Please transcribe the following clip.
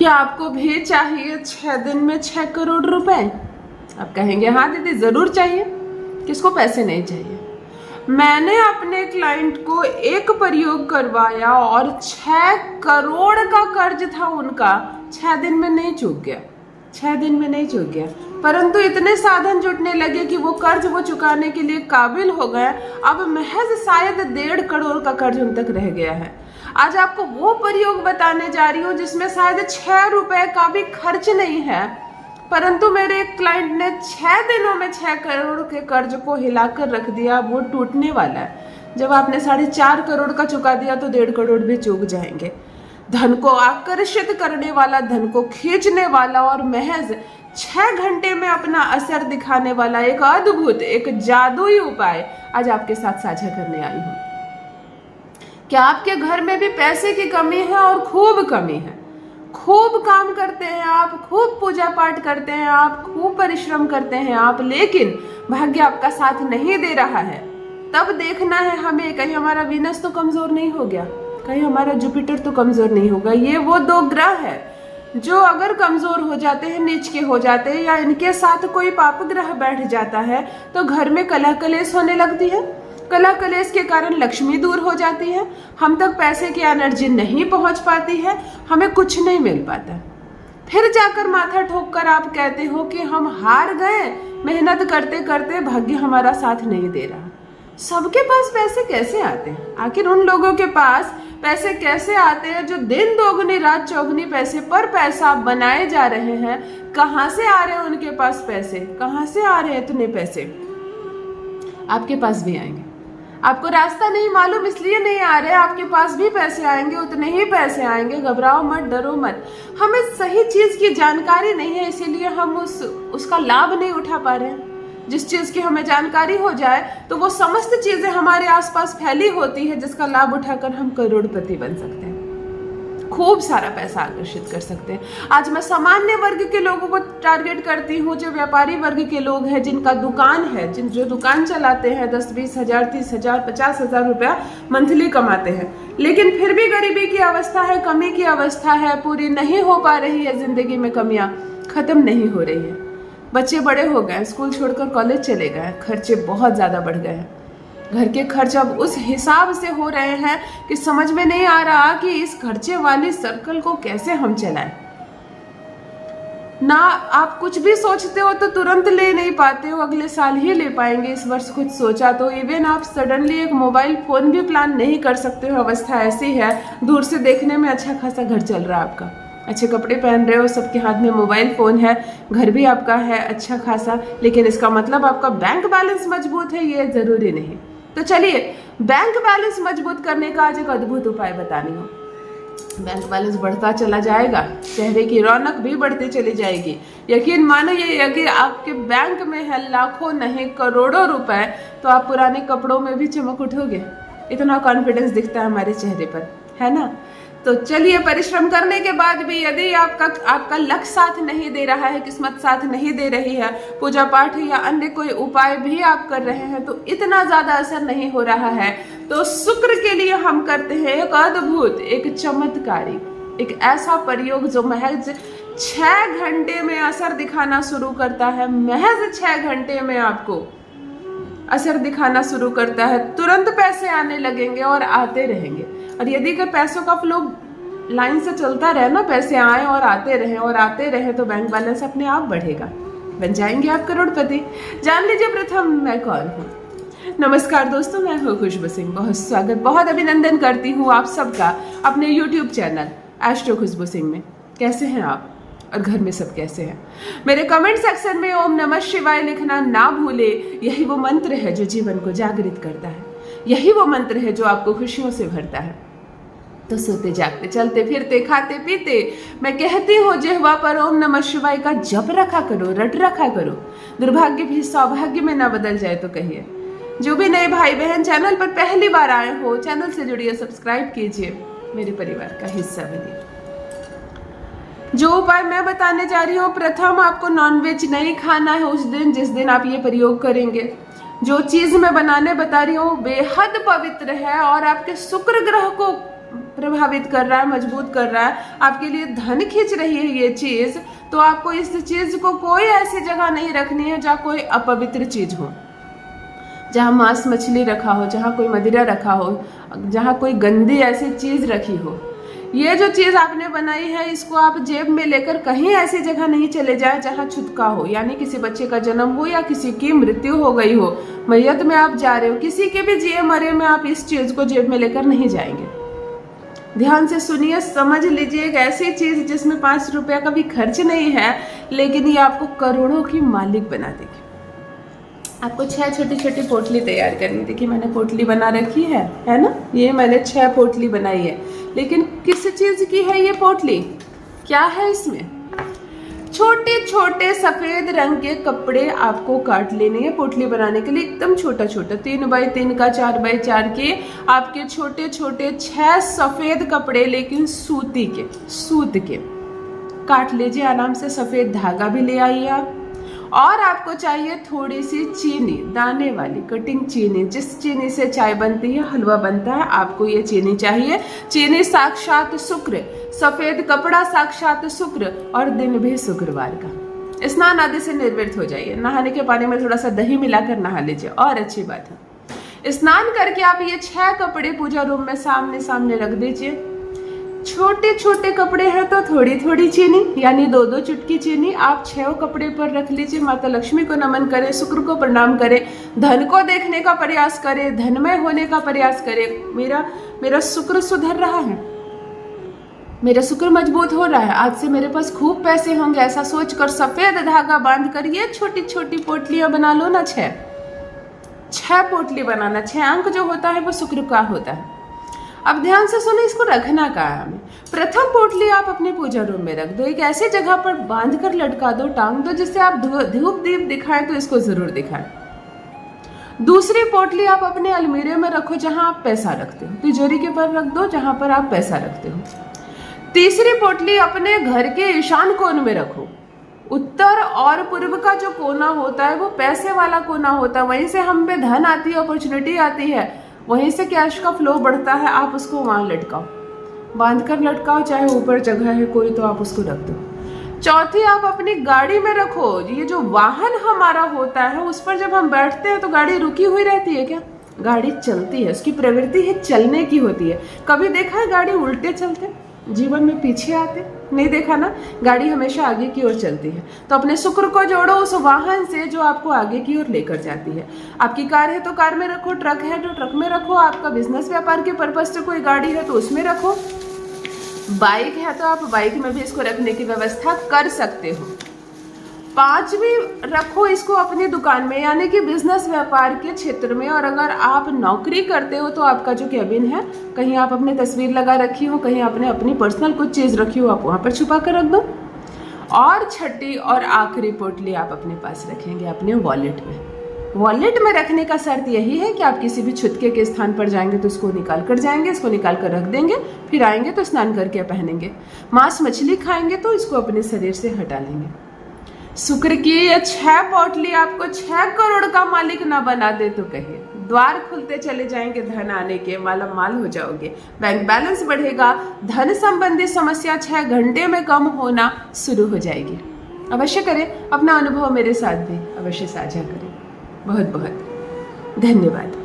क्या आपको भी चाहिए 6 दिन में 6 करोड़ रुपए? आप कहेंगे हाँ दीदी जरूर चाहिए, किसको पैसे नहीं चाहिए। मैंने अपने क्लाइंट को एक प्रयोग करवाया और 6 करोड़ का कर्ज था उनका, 6 दिन में नहीं चूक गया, 6 दिन में नहीं चूक गया। परंतु इतने साधन जुटने लगे कि वो कर्ज वो चुकाने के लिए काबिल हो गए। अब महज शायद 1.5 करोड़ का कर्ज उन तक रह गया है। आज आपको वो प्रयोग बताने जा रही हूँ जिसमें शायद 6 रुपए का भी खर्च नहीं है, परंतु मेरे एक क्लाइंट ने 6 दिनों में 6 करोड़ के कर्ज को हिलाकर रख दिया। वो टूटने वाला है। जब आपने 4.5 करोड़ का चुका दिया तो 1.5 करोड़ भी चूक जाएंगे। धन को आकर्षित करने वाला, धन को खींचने वाला और महज 6 घंटे में अपना असर दिखाने वाला एक अद्भुत, एक जादुई उपाय आज आपके साथ साझा करने आई हूँ। क्या आपके घर में भी पैसे की कमी है? और खूब कमी है। खूब काम करते हैं आप, खूब पूजा पाठ करते हैं आप, खूब परिश्रम करते हैं आप, लेकिन भाग्य आपका साथ नहीं दे रहा है। तब देखना है हमें, कहीं हमारा वीनस तो कमजोर नहीं हो गया, कहीं हमारा जुपिटर तो कमजोर नहीं होगा। ये वो 2 ग्रह है जो अगर कमजोर हो जाते हैं, नीच के हो जाते हैं, या इनके साथ कोई पाप ग्रह बैठ जाता है तो घर में कलह कलेश होने लगती है। कलह कलेश के कारण लक्ष्मी दूर हो जाती है, हम तक पैसे की एनर्जी नहीं पहुंच पाती है, हमें कुछ नहीं मिल पाता। फिर जाकर माथा ठोक कर आप कहते हो कि हम हार गए, मेहनत करते करते भाग्य हमारा साथ नहीं दे रहा। सबके पास पैसे कैसे आते हैं? आखिर उन लोगों के पास पैसे कैसे आते हैं जो दिन दोगुनी रात चौगुनी पैसे पर पैसा बनाए जा रहे हैं? कहाँ से आ रहे हैं उनके पास पैसे? कहाँ से आ रहे हैं इतने पैसे? आपके पास भी आएंगे। आपको रास्ता नहीं मालूम इसलिए नहीं आ रहे, आपके पास भी पैसे आएंगे, उतने ही पैसे आएंगे। घबराओ मत, डरो मत। हमें सही चीज की जानकारी नहीं है, इसीलिए हम उसका लाभ नहीं उठा पा रहे हैं। जिस चीज की हमें जानकारी हो जाए तो वो समस्त चीजें हमारे आसपास फैली होती है, जिसका लाभ उठाकर हम करोड़पति बन सकते हैं, खूब सारा पैसा आकर्षित कर सकते हैं। आज मैं सामान्य वर्ग के लोगों को टारगेट करती हूँ, जो व्यापारी वर्ग के लोग हैं, जिनका दुकान है, जो दुकान चलाते हैं, 10-20 हजार, 30 हजार, 50 हजार रुपया मंथली कमाते हैं, लेकिन फिर भी गरीबी की अवस्था है, कमी की अवस्था है, पूरी नहीं हो पा रही है, जिंदगी में कमियां खत्म नहीं हो रही है। बच्चे बड़े हो गए, स्कूल छोड़कर कॉलेज चले गए, खर्चे बहुत ज्यादा बढ़ गए हैं। घर के खर्च अब उस हिसाब से हो रहे हैं कि समझ में नहीं आ रहा कि इस खर्चे वाली सर्कल को कैसे हम चलाएं। ना आप कुछ भी सोचते हो तो तुरंत ले नहीं पाते हो, अगले साल ही ले पाएंगे। इस वर्ष कुछ सोचा तो इवन आप सडनली एक मोबाइल फोन भी प्लान नहीं कर सकते हो। अवस्था ऐसी है, दूर से देखने में अच्छा खासा घर चल रहा है आपका, अच्छे कपड़े पहन रहे हो, सबके हाथ में मोबाइल फोन है, घर भी आपका है अच्छा खासा, लेकिन इसका मतलब आपका बैंक बैलेंस मजबूत है, ये जरूरी नहीं। तो चलिए बैंक बैलेंस मजबूत करने का आज एक अद्भुत उपाय बतानी हूँ। बैंक बैलेंस बढ़ता चला जाएगा, चेहरे की रौनक भी बढ़ती चली जाएगी। यकीन मानो ये यदि आपके बैंक में है लाखों नहीं करोड़ों रुपए, तो आप पुराने कपड़ों में भी चमक उठोगे। इतना कॉन्फिडेंस दिखता है हमारे चेहरे पर, है ना। तो चलिए, परिश्रम करने के बाद भी यदि आपका लक साथ नहीं दे रहा है, किस्मत साथ नहीं दे रही है, पूजा पाठ या अन्य कोई उपाय भी आप कर रहे हैं तो इतना ज्यादा असर नहीं हो रहा है, तो शुक्र के लिए हम करते हैं एक अद्भुत, एक चमत्कारी, एक ऐसा प्रयोग जो महज 6 घंटे में असर दिखाना शुरू करता है। महज 6 घंटे में आपको असर दिखाना शुरू करता है, तुरंत पैसे आने लगेंगे और आते रहेंगे। और यदि कि पैसों का फ्लो लाइन से चलता रहे ना, पैसे आए और आते रहे और आते रहे, तो बैंक बैलेंस अपने आप बढ़ेगा, बन जाएंगे आप करोड़पति। जान लीजिए प्रथम मैं कौन हूँ। नमस्कार दोस्तों, मैं हूँ खुशबू सिंह। बहुत स्वागत, बहुत अभिनंदन करती हूँ आप सबका अपने YouTube चैनल एस्ट्रो खुशबू सिंह में। कैसे हैं आप और घर में सब कैसे हैं? मेरे कमेंट सेक्शन में ओम नमः शिवाय लिखना ना भूले। यही वो मंत्र है जो जीवन को जागृत करता है, यही वो मंत्र है जो आपको खुशियों से भरता है। तो सोते जागते, चलते फिरते, खाते पीते मैं कहती हूँ, जिह्वा पर ओम नमः शिवाय का जप रखा करो, रट रखा करो। दुर्भाग्य भी सौभाग्य में ना बदल जाए तो कहिए। जो भी नए भाई बहन चैनल पर पहली बार आए हो, चैनल से जुड़िए, सब्सक्राइब कीजिए, मेरे परिवार का हिस्सा बनिए। जो उपाय मैं बताने जा रही हूँ, प्रथम आपको नॉनवेज नहीं खाना है उस दिन जिस दिन आप ये प्रयोग करेंगे। जो चीज मैं बनाने बता रही हूँ बेहद पवित्र है और आपके शुक्र ग्रह को प्रभावित कर रहा है, मजबूत कर रहा है, आपके लिए धन खींच रही है ये चीज, तो आपको इस चीज को कोई ऐसी जगह नहीं रखनी है जहाँ कोई अपवित्र चीज हो, जहाँ मांस मछली रखा हो, जहाँ कोई मदिरा रखा हो, जहाँ कोई गंदी ऐसी चीज रखी हो। ये जो चीज आपने बनाई है इसको आप जेब में लेकर कहीं ऐसी जगह नहीं चले जाए जहाँ छुतका हो, यानी किसी बच्चे का जन्म हो या किसी की मृत्यु हो गई हो, मैयत में आप जा रहे हो, किसी के भी जिए मरे में आप इस चीज को जेब में लेकर नहीं जाएंगे। ध्यान से सुनिए, समझ लीजिए, एक ऐसी चीज जिसमें 5 रुपया का भी खर्च नहीं है, लेकिन ये आपको करोड़ों की मालिक बना देगी। आपको 6 छोटी छोटी पोटली तैयार करनी। देखिए मैंने पोटली बना रखी है ना, ये मैंने 6 पोटली बनाई है। लेकिन किस चीज की है ये पोटली, क्या है इसमें? छोटे छोटे सफेद रंग के कपड़े आपको काट लेने हैं पोटली बनाने के लिए, एकदम छोटा छोटा, 3 बाई 3 का, 4 बाई 4 के आपके छोटे छोटे 6 सफेद कपड़े, लेकिन सूत के काट लीजिए आराम से। सफेद धागा भी ले आइए आप, और आपको चाहिए थोड़ी सी चीनी, दाने वाली कटिंग चीनी, जिस चीनी से चाय बनती है, हलवा बनता है, आपको ये चीनी चाहिए। चीनी साक्षात शुक्र, सफेद कपड़ा साक्षात शुक्र, और दिन भी शुक्रवार का। स्नान आदि से निर्वृत्त हो जाइए, नहाने के पानी में थोड़ा सा दही मिलाकर नहा लीजिए, और अच्छी बात है। स्नान करके आप ये 6 कपड़े पूजा रूम में सामने सामने रख दीजिए। छोटे छोटे कपड़े हैं तो थोड़ी थोड़ी चीनी, यानी 2-2 चुटकी चीनी आप 6 कपड़े पर रख लीजिए। माता लक्ष्मी को नमन करें, शुक्र को प्रणाम करें, धन को देखने का प्रयास करें, धनमय होने का प्रयास करें। मेरा शुक्र सुधर रहा है, मेरा शुक्र मजबूत हो रहा है, आज से मेरे पास खूब पैसे होंगे, ऐसा सोचकर सफेद धागा बांध कर ये छोटी छोटी पोटलियां बना लो ना। 6 पोटली बनाना। 6 अंक जो होता है वो शुक्र का होता है। अब ध्यान से सुनो, इसको रखना कहाँ है हमें। प्रथम पोटली आप अपने पूजा रूम में रख दो, एक ऐसी जगह पर बांध कर लटका दो, टांग दो, जिससे आप धूप दीप दिखाएं तो इसको जरूर दिखाएं। दूसरी पोटली आप अपने अलमीरे में रखो जहां आप पैसा रखते हो, तिजोरी के पर रख दो जहां पर आप पैसा रखते हो। तीसरी पोटली अपने घर के ईशान कोण में रखो। उत्तर और पूर्व का जो कोना होता है वो पैसे वाला कोना होता है, वहीं से हम पे धन आती है, अपॉर्चुनिटी आती है, वहीं से कैश का फ्लो बढ़ता है। आप उसको वहां लटकाओ, बांध कर लटकाओ, चाहे ऊपर जगह है कोई तो आप उसको रख दो। चौथी आप अपनी गाड़ी में रखो। ये जो वाहन हमारा होता है उस पर जब हम बैठते हैं तो गाड़ी रुकी हुई रहती है क्या? गाड़ी चलती है, उसकी प्रवृत्ति है चलने की होती है। कभी देखा है गाड़ी उल्टे चलते, जीवन में पीछे आते? नहीं देखा ना, गाड़ी हमेशा आगे की ओर चलती है। तो अपने शुक्र को जोड़ो उस वाहन से जो आपको आगे की ओर लेकर जाती है। आपकी कार है तो कार में रखो, ट्रक है तो ट्रक में रखो, आपका बिजनेस व्यापार के पर्पज से कोई गाड़ी है तो उसमें रखो, बाइक है तो आप बाइक में भी इसको रखने की व्यवस्था कर सकते हो। 5वीं रखो इसको अपनी दुकान में, यानी कि बिजनेस व्यापार के क्षेत्र में। और अगर आप नौकरी करते हो तो आपका जो कैबिन है, कहीं आप अपनी तस्वीर लगा रखी हो, कहीं आपने अपनी पर्सनल कुछ चीज रखी हो, आप वहां पर छुपा कर रख दो। और छठी और आखिरी पोटली आप अपने पास रखेंगे अपने वॉलेट में। वॉलेट में रखने का शर्त यही है कि आप किसी भी छुतके के स्थान पर जाएंगे तो इसको निकाल कर जाएंगे, इसको निकाल कर रख देंगे, फिर आएंगे तो स्नान करके पहनेंगे। मांस मछली खाएंगे तो इसको अपने शरीर से हटा लेंगे। शुक्र की ये 6 पोटली आपको 6 करोड़ का मालिक ना बना दे तो कहिए, द्वार खुलते चले जाएंगे धन आने के, माला माल हो जाओगे, बैंक बैलेंस बढ़ेगा, धन संबंधी समस्या 6 घंटे में कम होना शुरू हो जाएगी। अवश्य करें, अपना अनुभव मेरे साथ भी अवश्य साझा करें। बहुत बहुत धन्यवाद।